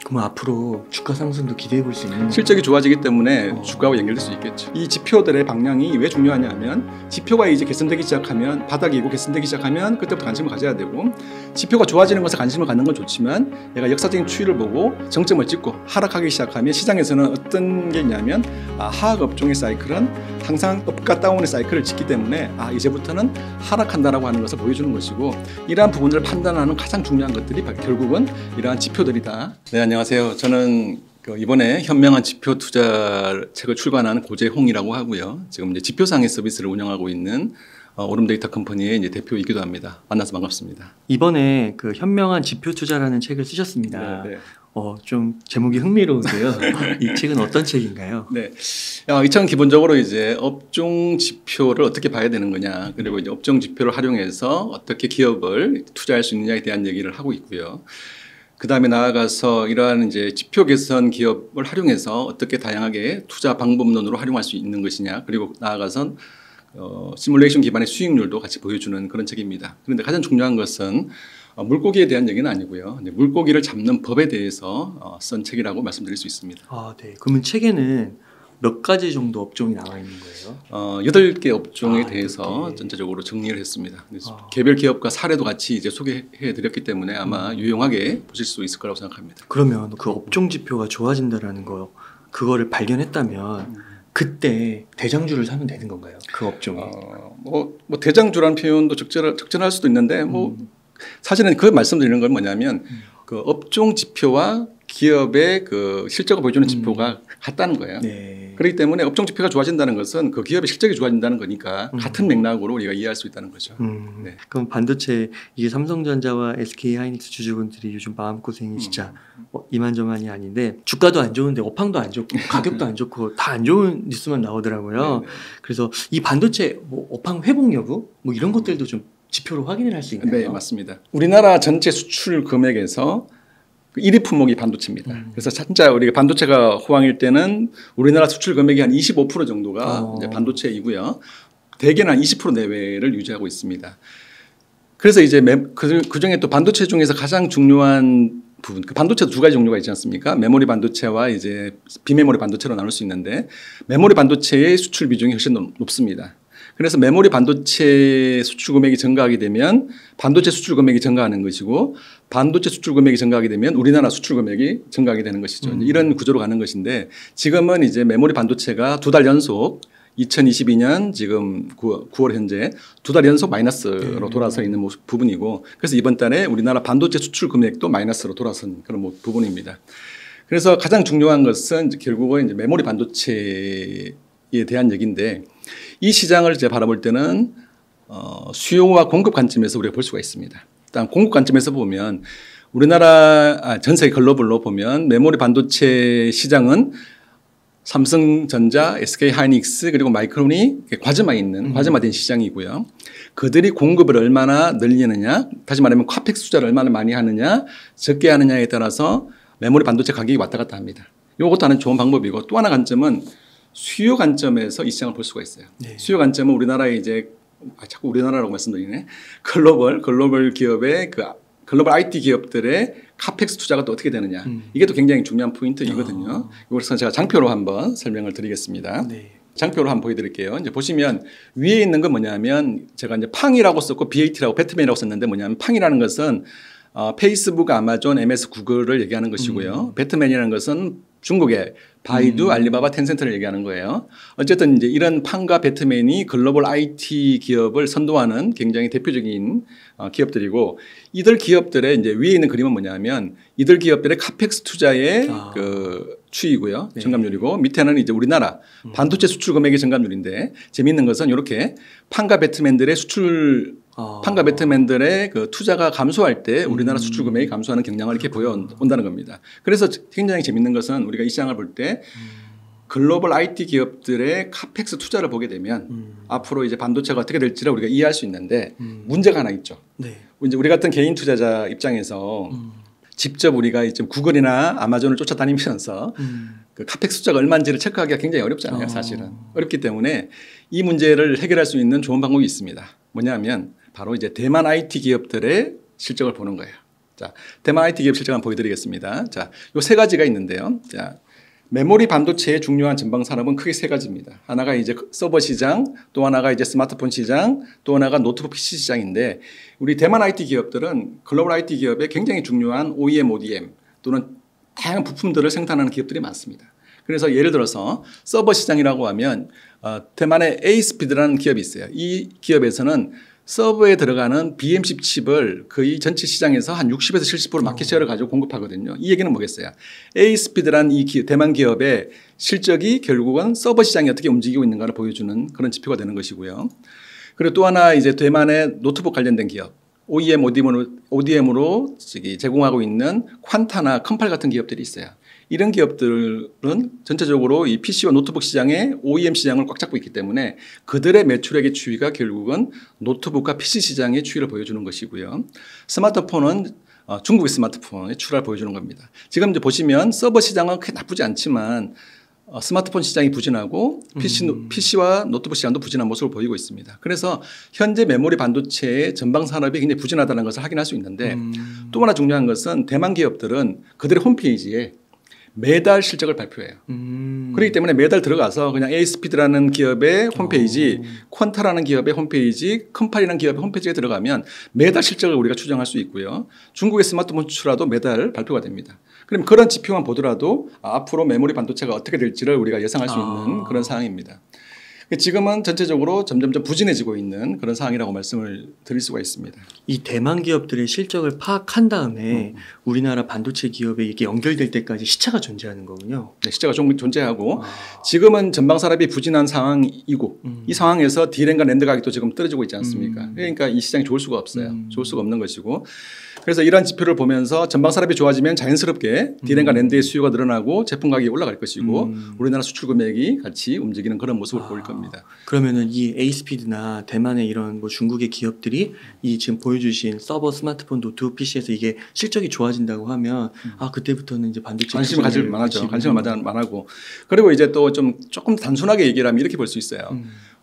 그럼 앞으로 주가 상승도 기대해 볼 수 있는 실적이 좋아지기 때문에 주가와 연결될 수 있겠죠. 이 지표들의 방향이 왜 중요하냐면 지표가 이제 개선되기 시작하면 바닥이고 개선되기 시작하면 그때부터 관심을 가져야 되고 지표가 좋아지는 것에 관심을 갖는 건 좋지만 내가 역사적인 추이를 보고 정점을 찍고 하락하기 시작하면 시장에서는 어떤 게 있냐면 하락 업종의 사이클은 항상 업과 다운의 사이클을 짓기 때문에 이제부터는 하락한다라고 하는 것을 보여주는 것이고 이러한 부분들을 판단하는 가장 중요한 것들이 결국은 이러한 지표들이다. 네, 안녕하세요. 저는 이번에 현명한 지표 투자 책을 출간한 고재홍이라고 하고요. 지금 이제 지표상의 서비스를 운영하고 있는 오름데이터 컴퍼니의 이제 대표이기도 합니다. 만나서 반갑습니다. 이번에 그 현명한 지표 투자라는 책을 쓰셨습니다. 네. 좀 제목이 흥미로운데요. 이 책은 어떤 책인가요? 네, 이 책은 기본적으로 이제 업종 지표를 어떻게 봐야 되는 거냐, 그리고 이제 업종 지표를 활용해서 어떻게 기업을 투자할 수 있느냐에 대한 얘기를 하고 있고요. 그 다음에 나아가서 이러한 이제 지표 개선 기업을 활용해서 어떻게 다양하게 투자 방법론으로 활용할 수 있는 것이냐, 그리고 나아가선 시뮬레이션 기반의 수익률도 같이 보여주는 그런 책입니다. 그런데 가장 중요한 것은 물고기에 대한 얘기는 아니고요. 물고기를 잡는 법에 대해서 쓴 책이라고 말씀드릴 수 있습니다. 네. 그러면 책에는 몇 가지 정도 업종이 나와 있는 거예요? 8개 업종에 대해서 전체적으로 정리를 했습니다. 개별 기업과 사례도 같이 이제 소개해 드렸기 때문에 아마 유용하게 보실 수 있을 거라고 생각합니다. 그러면 그 업종 지표가 좋아진다라는 거, 그거를 발견했다면 그때 대장주를 사면 되는 건가요? 그 업종이? 뭐 대장주라는 표현도 적절할 수도 있는데 사실은 그 말씀드리는 건 뭐냐면 그 업종 지표와 기업의 그 실적을 보여주는 지표가 같다는 거예요. 네. 그렇기 때문에 업종 지표가 좋아진다는 것은 그 기업의 실적이 좋아진다는 거니까 같은 맥락으로 우리가 이해할 수 있다는 거죠. 네. 그럼 반도체 이게 삼성전자와 SK하이닉스 주주분들이 요즘 마음고생이 진짜 이만저만이 아닌데 주가도 안 좋은데 업황도 안 좋고 가격도 안 좋고 다 안 좋은 뉴스만 나오더라고요. 네네. 그래서 이 반도체 업황 회복 여부 이런 것들도 좀 지표로 확인을 할 수 있나요? 네, 맞습니다. 우리나라 전체 수출 금액에서 1위 품목이 반도체입니다. 그래서 진짜 우리가 반도체가 호황일 때는 우리나라 수출 금액이 한 25% 정도가 이제 반도체이고요. 대개는 한 20% 내외를 유지하고 있습니다. 그래서 이제 그 중에 또 반도체 중에서 가장 중요한 부분, 그 반도체도 두 가지 종류가 있지 않습니까? 메모리 반도체와 이제 비메모리 반도체로 나눌 수 있는데 메모리 반도체의 수출 비중이 훨씬 높습니다. 그래서 메모리 반도체 수출 금액이 증가하게 되면 반도체 수출 금액이 증가하는 것이고 반도체 수출 금액이 증가하게 되면 우리나라 수출 금액이 증가하게 되는 것이죠. 이런 구조로 가는 것인데 지금은 이제 메모리 반도체가 2달 연속 2022년 지금 9월 현재 2달 연속 마이너스로 돌아서 있는 부분이고 그래서 이번 달에 우리나라 반도체 수출 금액도 마이너스로 돌아선 그런 부분입니다. 그래서 가장 중요한 것은 결국은 이제 메모리 반도체에 대한 얘기인데 이 시장을 이제 바라볼 때는 수요와 공급 관점에서 우리가 볼 수가 있습니다. 일단 공급 관점에서 보면 우리나라 전 세계 글로벌로 보면 메모리 반도체 시장은 삼성전자, SK하이닉스 그리고 마이크론이 과점화된 시장이고요. 그들이 공급을 얼마나 늘리느냐, 다시 말하면 카펙스 투자를 얼마나 많이 하느냐, 적게 하느냐에 따라서 메모리 반도체 가격이 왔다 갔다 합니다. 이것도 하는 좋은 방법이고 또 하나 관점은 수요 관점에서 이 시장을 볼 수가 있어요. 네. 수요 관점은 우리나라의 이제 자꾸 우리나라라고 말씀드리네. 글로벌 기업의 글로벌 IT 기업들의 카펙스 투자가 또 어떻게 되느냐. 이게 또 굉장히 중요한 포인트이거든요. 이것은 제가 장표로 한번 설명을 드리겠습니다. 네. 장표로 한번 보여드릴게요. 이제 보시면 위에 있는 건 뭐냐면 제가 이제 팡이라고 썼고 BAT라고 배트맨이라고 썼는데 뭐냐면 팡이라는 것은 페이스북, 아마존, MS, 구글을 얘기하는 것이고요. 배트맨이라는 것은 중국의 바이두, 알리바바, 텐센트를 얘기하는 거예요. 어쨌든 이제 이런 팡과 배트맨이 글로벌 IT 기업을 선도하는 굉장히 대표적인 기업들이고 이들 기업들의 이제 위에 있는 그림은 뭐냐면 이들 기업들의 카펙스 투자의 그 추이고요. 네. 증감률이고 밑에는 이제 우리나라 반도체 수출 금액의 증감률인데 재미있는 것은 이렇게 팡과 배트맨들의 팡과 배트맨들의 그 투자가 감소할 때 우리나라 수출 금액이 감소하는 경향을 이렇게 보여온다는 겁니다. 그래서 굉장히 재밌는 것은 우리가 이 시장을 볼 때 글로벌 IT 기업들의 카펙스 투자를 보게 되면 앞으로 이제 반도체가 어떻게 될지를 우리가 이해할 수 있는데 문제가 하나 있죠. 네. 이제 우리 같은 개인 투자자 입장에서 직접 우리가 이제 구글이나 아마존을 쫓아다니면서 그 카펙스 투자가 얼마인지를 체크하기가 굉장히 어렵잖아요. 사실은. 어렵기 때문에 이 문제를 해결할 수 있는 좋은 방법이 있습니다. 뭐냐면 바로 이제 대만 IT 기업들의 실적을 보는 거예요. 자, 대만 IT 기업 실적 한번 보여드리겠습니다. 자, 요 세 가지가 있는데요. 자, 메모리 반도체의 중요한 전방 산업은 크게 세 가지입니다. 하나가 이제 서버 시장, 또 하나가 이제 스마트폰 시장, 또 하나가 노트북 PC 시장인데 우리 대만 IT 기업들은 글로벌 IT 기업에 굉장히 중요한 OEM, ODM 또는 다양한 부품들을 생산하는 기업들이 많습니다. 그래서 예를 들어서 서버 시장이라고 하면 대만의 ASPD라는 기업이 있어요. 이 기업에서는 서버에 들어가는 BMC 칩을 거의 전체 시장에서 한 60에서 70% 마켓쉐어를 가지고 공급하거든요. 이 얘기는 뭐겠어요? ASPD라는 이 대만 기업의 실적이 결국은 서버 시장이 어떻게 움직이고 있는가를 보여주는 그런 지표가 되는 것이고요. 그리고 또 하나 이제 대만의 노트북 관련된 기업, OEM, ODM으로 제공하고 있는 퀀타나 컴팔 같은 기업들이 있어요. 이런 기업들은 전체적으로 이 PC와 노트북 시장의 OEM 시장을 꽉 잡고 있기 때문에 그들의 매출액의 추이가 결국은 노트북과 PC 시장의 추이를 보여주는 것이고요. 스마트폰은 중국의 스마트폰의 추이를 보여주는 겁니다. 지금 이제 보시면 서버 시장은 크게 나쁘지 않지만 스마트폰 시장이 부진하고 PC와 노트북 시장도 부진한 모습을 보이고 있습니다. 그래서 현재 메모리 반도체의 전방 산업이 굉장히 부진하다는 것을 확인할 수 있는데 또 하나 중요한 것은 대만 기업들은 그들의 홈페이지에 매달 실적을 발표해요. 그렇기 때문에 매달 들어가서 그냥 ASPD라는 기업의 홈페이지, 퀀타라는 기업의 홈페이지, 컴팔이라는 기업의 홈페이지에 들어가면 매달 실적을 우리가 추정할 수 있고요. 중국의 스마트폰 수출도 매달 발표가 됩니다. 그럼 그런 지표만 보더라도 앞으로 메모리 반도체가 어떻게 될지를 우리가 예상할 수 있는 그런 상황입니다. 지금은 전체적으로 점점점 부진해지고 있는 그런 상황이라고 말씀을 드릴 수가 있습니다. 이 대만 기업들의 실적을 파악한 다음에 우리나라 반도체 기업에 이게 연결될 때까지 시차가 존재하는 거군요. 네, 시차가 좀 존재하고 지금은 전방 산업이 부진한 상황이고 이 상황에서 D램과 낸드 가격도 지금 떨어지고 있지 않습니까? 그러니까 이 시장이 좋을 수가 없어요. 좋을 수가 없는 것이고 그래서 이러한 지표를 보면서 전방 산업이 좋아지면 자연스럽게 D램과 낸드의 수요가 늘어나고 제품 가격이 올라갈 것이고 우리나라 수출 금액이 같이 움직이는 그런 모습을 보일 겁니다. 그러면은 이 ASPD나 대만의 이런 뭐 중국의 기업들이 이 지금 보여주신 서버, 스마트폰, 노트북 PC에서 이게 실적이 좋아진다고 하면 그때부터는 이제 반도체 관심을 가질 만하죠. 관심을 만하고 그리고 이제 또 조금 단순하게 얘기를 하면 이렇게 볼 수 있어요.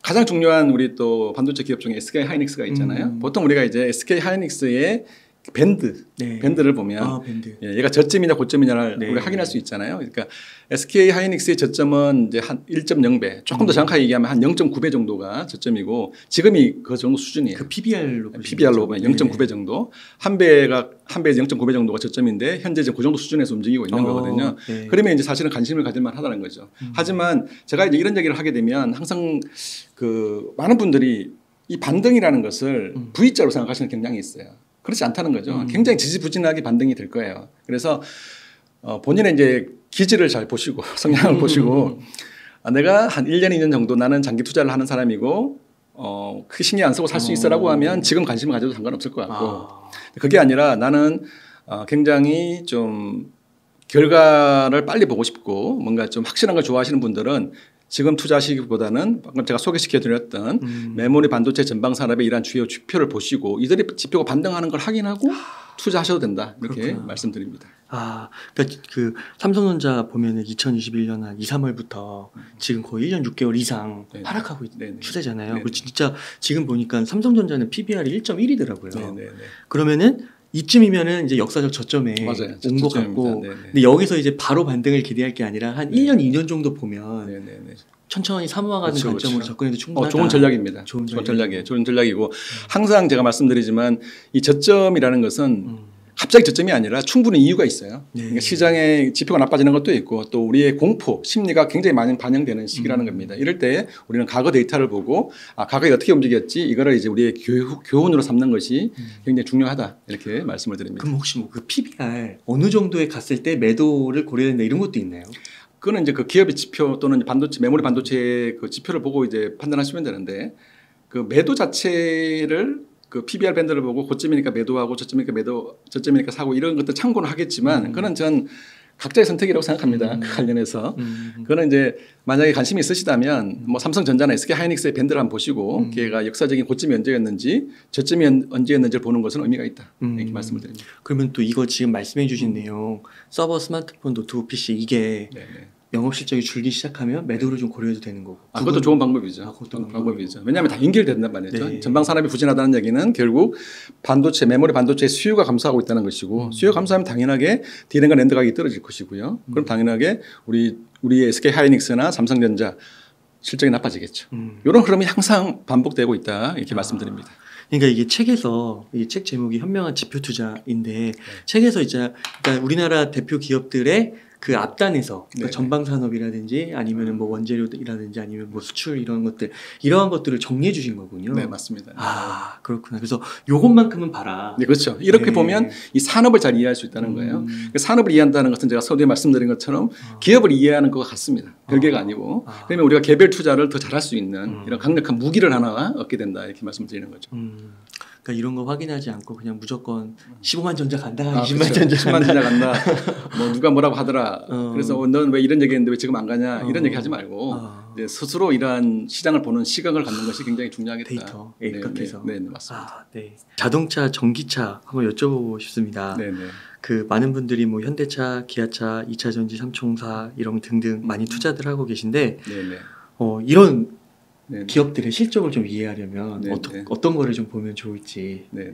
가장 중요한 우리 또 반도체 기업 중에 SK 하이닉스가 있잖아요. 보통 우리가 이제 SK 하이닉스의 밴드를 보면 밴드. 얘가 저점이냐 고점이냐를 네. 우리가 확인할 수 있잖아요. 그러니까 SK 하이닉스의 저점은 이제 한 1.0배, 조금 더 정확하게 얘기하면 한 0.9배 정도가 저점이고 지금이 그 정도 수준이에요. 그 PBR로 보면 0.9배 정도, 한 배에서 0.9배 정도가 저점인데 현재 지금 그 정도 수준에서 움직이고 있는 거거든요. 네. 그러면 이제 사실은 관심을 가질 만하다는 거죠. 하지만 제가 이제 이런 얘기를 하게 되면 항상 그 많은 분들이 이 반등이라는 것을 V자로 생각하시는 경향이 있어요. 그렇지 않다는 거죠. 굉장히 지지부진하게 반등이 될 거예요. 그래서 본인의 이제 기질을 잘 보시고 성향을 보시고 내가 한 1년, 2년 정도 나는 장기 투자를 하는 사람이고 크게 신경 안 쓰고 살 수 있어라고 하면 지금 관심을 가져도 상관없을 것 같고 그게 아니라 나는 굉장히 좀 결과를 빨리 보고 싶고 뭔가 좀 확실한 걸 좋아하시는 분들은 지금 투자하시기보다는 방금 제가 소개시켜드렸던 메모리 반도체 전방 산업의 이러한 주요 지표를 보시고 이들의 지표가 반등하는 걸 확인하고 투자하셔도 된다 이렇게 그렇구나. 말씀드립니다. 그러니까 그 삼성전자 보면은 2021년 한 2, 3월부터 지금 거의 1년 6개월 이상 하락하고 있는 추세잖아요. 그리고 진짜 지금 보니까 삼성전자는 PBR이 1.1이더라고요. 그러면은 이쯤이면은 이제 역사적 저점에 온 것 같고, 근데 여기서 이제 바로 반등을 기대할 게 아니라 한 1년, 2년 정도 보면 천천히 사모아가는 관점으로 접근해도 충분하다. 좋은 전략입니다. 좋은 전략이고 항상 제가 말씀드리지만 이 저점이라는 것은 갑자기 저점이 아니라 충분히 이유가 있어요. 그러니까 시장의 지표가 나빠지는 것도 있고 또 우리의 공포, 심리가 굉장히 많이 반영되는 시기라는 겁니다. 이럴 때 우리는 과거 데이터를 보고 과거에 어떻게 움직였지 이거를 이제 우리의 교훈으로 삼는 것이 굉장히 중요하다 이렇게 말씀을 드립니다. 그럼 혹시 뭐 그 PBR 어느 정도에 갔을 때 매도를 고려해야 된다 이런 것도 있나요? 그거는 이제 그 기업의 지표 또는 반도체 메모리 반도체의 그 지표를 보고 이제 판단하시면 되는데 그 매도 자체를 그 PBR 밴드를 보고 고점이니까 매도하고 저점이니까 사고 이런 것도 참고는 하겠지만 그거는 전 각자의 선택이라고 생각합니다. 그 관련해서 그거는 이제 만약에 관심이 있으시다면 뭐 삼성전자나 SK 하이닉스의 밴드를 한번 보시고 걔가 역사적인 고점이 언제였는지 저점이 언제였는지를 보는 것은 의미가 있다 이렇게 말씀을 드립니다. 그러면 또 이거 지금 말씀해 주신 내용 서버, 스마트폰, 노트북 PC 이게 영업 실적이 줄기 시작하면 매도를 좀 고려해도 되는 거고. 그것도 좋은 방법이죠. 그것도 방법이죠. 왜냐하면 다 연결된단 말이죠. 네. 전방 산업이 부진하다는 얘기는 결국 반도체, 메모리 반도체 수요가 감소하고 있다는 것이고 수요 감소하면 당연하게 D램과 랜드 가격이 떨어질 것이고요. 그럼 당연하게 우리 SK 하이닉스나 삼성전자 실적이 나빠지겠죠. 이런 흐름이 항상 반복되고 있다 이렇게 말씀드립니다. 그러니까 이게 책에서 이 책 제목이 현명한 지표 투자인데 책에서 이제 그러니까 우리나라 대표 기업들의 그 앞단에서 그러니까 전방 산업이라든지 아니면은 뭐 원재료라든지 아니면 뭐 수출 이런 것들 이러한 것들을 정리해 주신 거군요. 네, 맞습니다. 아, 그렇구나. 그래서 요것만큼은 봐라. 네, 그렇죠. 이렇게 네. 보면 이 산업을 잘 이해할 수 있다는 거예요. 산업을 이해한다는 것은 제가 서두에 말씀드린 것처럼 기업을 이해하는 것과 같습니다. 별개가 아니고. 그러면 우리가 개별 투자를 더 잘할 수 있는 이런 강력한 무기를 하나 얻게 된다 이렇게 말씀드리는 거죠. 그러니까 이런 거 확인하지 않고 그냥 무조건 15만 전자 간다, 20만 그렇죠. 전자 10만 간다. 전자 간다. 뭐 누가 뭐라고 하더라. 그래서 넌 왜 이런 얘기했는데 왜 지금 안 가냐 이런 얘기 하지 말고 이제 스스로 이러한 시장을 보는 시각을 갖는 것이 굉장히 중요하겠다. 데이터 일각해서. 네, 맞습니다. 네. 자동차, 전기차 한번 여쭤보고 싶습니다. 네. 그 많은 분들이 뭐 현대차, 기아차, 2차 전지, 삼총사 이런 등등 많이 투자들 하고 계신데 네. 이런 네. 기업들의 실적을 좀 이해하려면 네, 어떤 거를 좀 보면 좋을지. 네.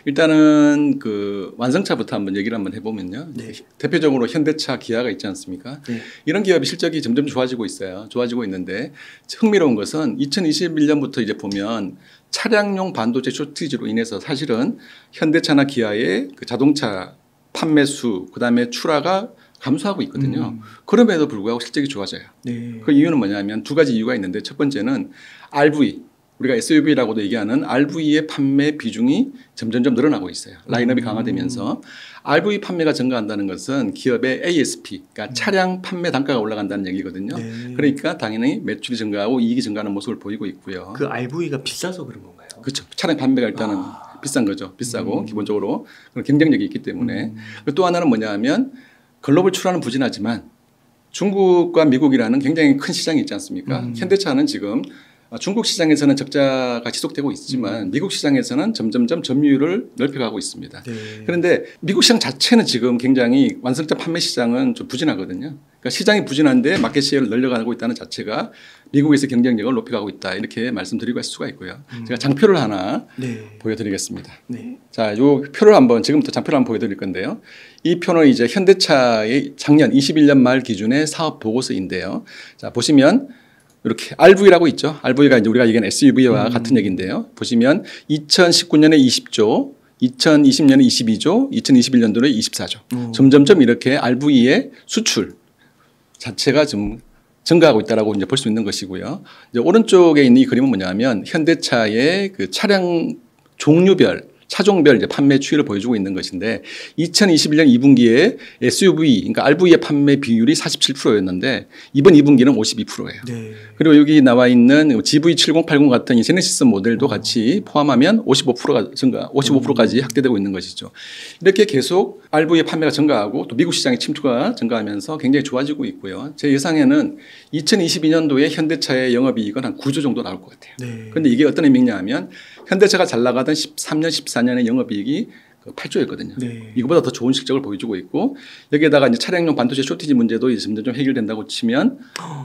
일단은 그 완성차부터 한번 얘기를 한번 해보면요. 네. 대표적으로 현대차, 기아가 있지 않습니까? 네. 이런 기업의 실적이 점점 좋아지고 있어요. 좋아지고 있는데 흥미로운 것은 2021년부터 이제 보면 차량용 반도체 쇼티지로 인해서 사실은 현대차나 기아의 그 자동차 판매 수, 그다음에 출하가 감소하고 있거든요. 그럼에도 불구하고 실적이 좋아져요. 네. 그 이유는 뭐냐면 두 가지 이유가 있는데 첫 번째는 RV, 우리가 SUV라고도 얘기하는 RV의 판매 비중이 점점점 늘어나고 있어요. 라인업이 강화되면서 RV 판매가 증가한다는 것은 기업의 ASP, 그러니까 차량 판매 단가가 올라간다는 얘기거든요. 네. 그러니까 당연히 매출이 증가하고 이익이 증가하는 모습을 보이고 있고요. 그 RV가 비싸서 그런 건가요? 그렇죠. 차량 판매가 일단은 비싼 거죠. 비싸고 기본적으로 그런 경쟁력이 있기 때문에. 또 하나는 뭐냐하면 글로벌 출하는 부진하지만 중국과 미국이라는 굉장히 큰 시장이 있지 않습니까? 현대차는 지금 중국 시장에서는 적자가 지속되고 있지만 미국 시장에서는 점점점 점유율을 넓혀가고 있습니다. 네. 그런데 미국 시장 자체는 지금 굉장히 완성차 판매 시장은 좀 부진하거든요. 그러니까 시장이 부진한데 마켓 시ェ어를 늘려가고 있다는 자체가 미국에서 경쟁력을 높여가고 있다 이렇게 말씀드리고 할 수가 있고요. 제가 장표를 하나 보여드리겠습니다. 네. 자, 이 표를 한번 지금부터 장표를 한번 보여드릴 건데요. 이 표는 이제 현대차의 작년 21년 말 기준의 사업 보고서인데요. 자, 보시면 이렇게 RV라고 있죠. RV가 이제 우리가 얘기하는 SUV와 같은 얘기인데요. 보시면 2019년에 20조, 2020년에 22조, 2021년도에 24조. 점점점 이렇게 RV의 수출 자체가 좀 증가하고 있다라고 이제 볼 수 있는 것이고요. 이제 오른쪽에 있는 이 그림은 뭐냐면 현대차의 그 차량 종류별 차종별 이제 판매 추이를 보여주고 있는 것인데 2021년 2분기에 SUV 그러니까 RV의 판매 비율이 47%였는데 이번 2분기는 52%예요. 네. 그리고 여기 나와 있는 GV7080 같은 이 제네시스 모델도 같이 포함하면 55%가 증가, 55%까지 확대되고 있는 것이죠. 이렇게 계속 RV의 판매가 증가하고 또 미국 시장의 침투가 증가하면서 굉장히 좋아지고 있고요. 제 예상에는 2022년도에 현대차의 영업이익은 한 9조 정도 나올 것 같아요. 네. 그런데 이게 어떤 의미냐 하면 현대차가 잘 나가던 13년, 14년의 영업이익이 8조였거든요. 네. 이거보다 더 좋은 실적을 보여주고 있고 여기에다가 이제 차량용 반도체 쇼티지 문제도 이제 점점 해결된다고 치면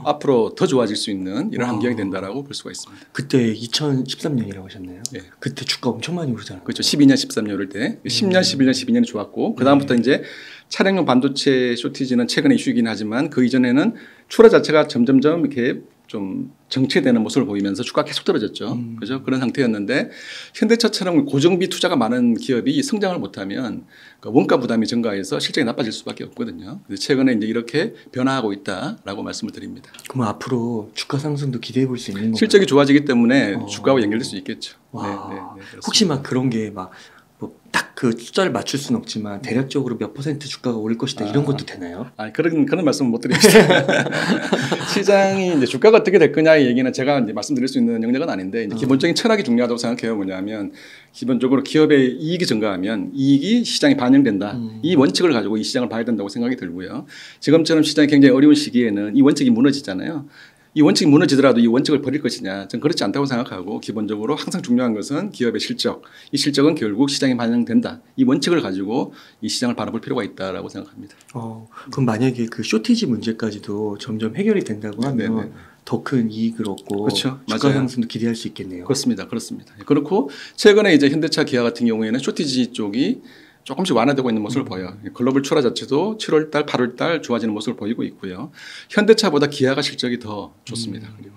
앞으로 더 좋아질 수 있는 이런 환경이 된다라고 볼 수가 있습니다. 그때 2013년이라고 하셨나요? 네. 그때 주가 엄청 많이 오르잖아요. 그렇죠. 12년, 13년 이럴 때 10년, 11년, 12년이 좋았고 그다음부터 이제 차량용 반도체 쇼티지는 최근에 이슈이긴 하지만 그 이전에는 출하 자체가 점점점 이렇게 좀 정체되는 모습을 보이면서 주가가 계속 떨어졌죠. 그죠? 그런 상태였는데 현대차처럼 고정비 투자가 많은 기업이 성장을 못하면 그 원가 부담이 증가해서 실적이 나빠질 수밖에 없거든요. 그래서 최근에 이제 이렇게 변화하고 있다라고 말씀을 드립니다. 그럼 앞으로 주가 상승도 기대해 볼 수 있는 건가요? 실적이 좋아지기 때문에 주가와 연결될 수 있겠죠. 와. 그렇습니다. 혹시 막 그런 게 막 딱 그 숫자를 맞출 수는 없지만 대략적으로 몇 % 주가가 오를 것이다 이런 것도 되나요? 그런 말씀은 못 드리겠어요. 시장이 이제 주가가 어떻게 될 거냐의 얘기는 제가 이제 말씀드릴 수 있는 영역은 아닌데 이제 기본적인 철학이 중요하다고 생각해요. 뭐냐면 기본적으로 기업의 이익이 증가하면 이익이 시장에 반영된다. 이 원칙을 가지고 이 시장을 봐야 된다고 생각이 들고요. 지금처럼 시장이 굉장히 어려운 시기에는 이 원칙이 무너지잖아요. 이 원칙이 무너지더라도 이 원칙을 버릴 것이냐? 저는 그렇지 않다고 생각하고 기본적으로 항상 중요한 것은 기업의 실적. 이 실적은 결국 시장에 반영된다. 이 원칙을 가지고 이 시장을 바라볼 필요가 있다라고 생각합니다. 그럼 만약에 그 쇼티지 문제까지도 점점 해결이 된다고 하면 더 큰 이익을 얻고 그렇죠. 주가 맞아요. 상승도 기대할 수 있겠네요. 그렇습니다. 그렇습니다. 그렇고 최근에 이제 현대차 기아 같은 경우에는 쇼티지 쪽이 조금씩 완화되고 있는 모습을 보여요. 글로벌 출하 자체도 7월 달, 8월 달 좋아지는 모습을 보이고 있고요. 현대차보다 기아가 실적이 더 좋습니다. 그리고